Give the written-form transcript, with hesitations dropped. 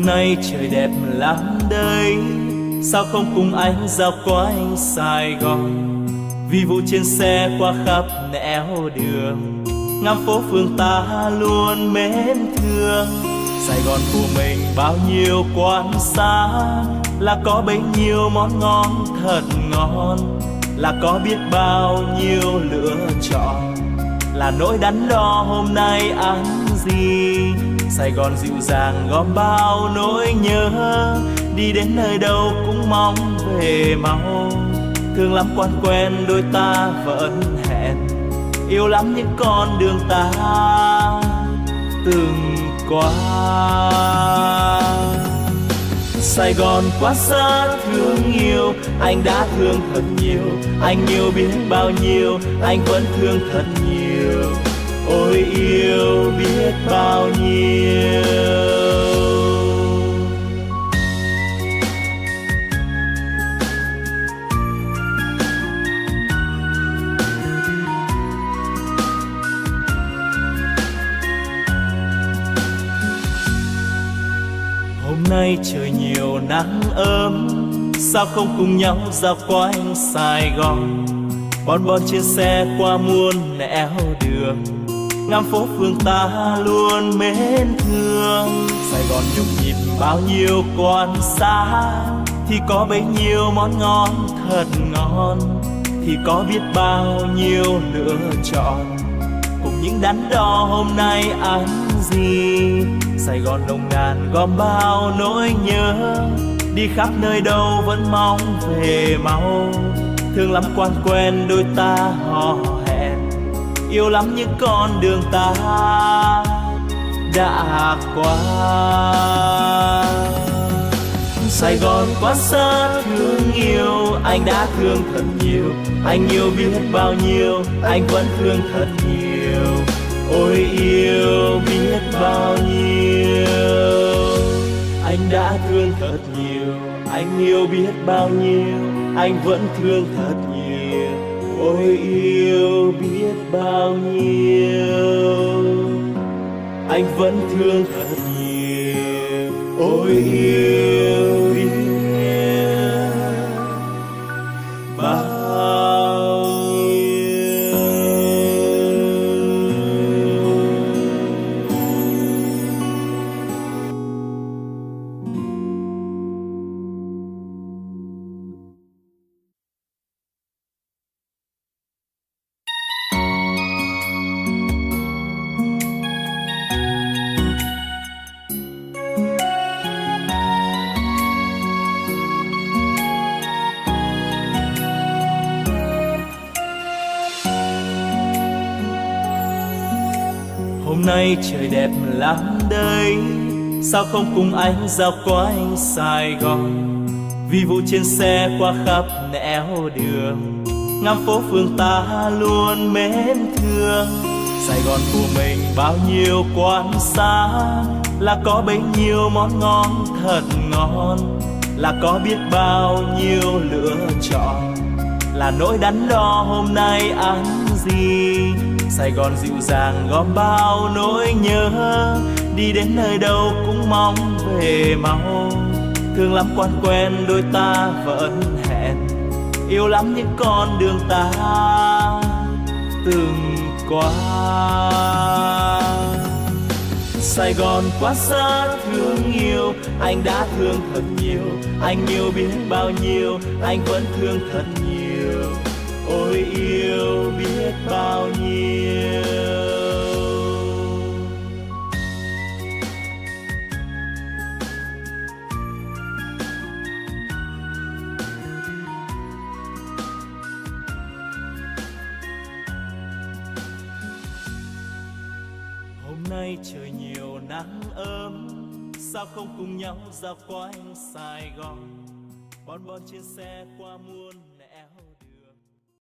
Hôm nay trời đẹp lắm đây, sao không cùng anh dạo quanh Sài Gòn. Vi vu trên xe qua khắp nẻo đường, ngắm phố phường ta luôn mến thương. Sài Gòn của mình bao nhiêu quán xá, là có bấy nhiêu món ngon thật ngon, là có biết bao nhiêu lựa chọn, là nỗi đắn đo hôm nay ăn gì. Sài Gòn dịu dàng gom bao nỗi nhớ, đi đến nơi đâu cũng mong về mau. Thương lắm quan quen đôi ta vẫn hẹn, yêu lắm những con đường ta từng qua. Sài Gòn quá xa thương yêu, anh đã thương thật nhiều, anh yêu biết bao nhiêu, anh vẫn thương thật nhiều. Ôi yêu biết bao nhiêu. Hôm nay trời nhiều nắng ấm, sao không cùng nhau dạo quanh Sài Gòn. Bon bon trên xe qua muôn nẻo đường, ngắm phố phường ta luôn mến thương. Sài Gòn nhộn nhịp bao nhiêu quán xá, thì có bấy nhiêu món ngon thật ngon, thì có biết bao nhiêu lựa chọn, cùng những đắn đo hôm nay ăn gì. Sài Gòn nồng nàn gom bao nỗi nhớ, đi khắp nơi đâu vẫn mong về mau. Thương lắm quan quen đôi ta hò hẹn, yêu lắm những con đường ta đã qua. Sài Gòn quá xa thương yêu, anh đã thương thật nhiều, anh yêu biết bao nhiêu, anh vẫn thương thật nhiều. Ôi yêu biết bao nhiêu, anh đã thương thật nhiều, anh yêu biết bao nhiêu, anh vẫn thương thật nhiều. Ôi yêu biết bao nhiêu, anh vẫn thương thật nhiều. Ôi yêu biết bao nhiêu. Hôm nay trời đẹp lắm đây, sao không cùng anh dạo quanh Sài Gòn. Vi vu trên xe qua khắp nẻo đường, ngắm phố phường ta luôn mến thương. Sài Gòn của mình bao nhiêu quán xá, là có bấy nhiêu món ngon thật ngon, là có biết bao nhiêu lựa chọn, là nỗi đắn đo hôm nay ăn gì. Sài Gòn dịu dàng gom bao nỗi nhớ, đi đến nơi đâu cũng mong về mau. Thương lắm quan quen đôi ta vẫn hẹn, yêu lắm những con đường ta từng qua. Sài Gòn quá xa thương yêu, anh đã thương thật nhiều, anh yêu biết bao nhiêu, anh vẫn thương thật nhiều. Ôi yêu biết bao nhiêu. Hôm nay trời nhiều nắng ấm, sao không cùng nhau dạo quanh Sài Gòn. Bon bon trên xe qua muôn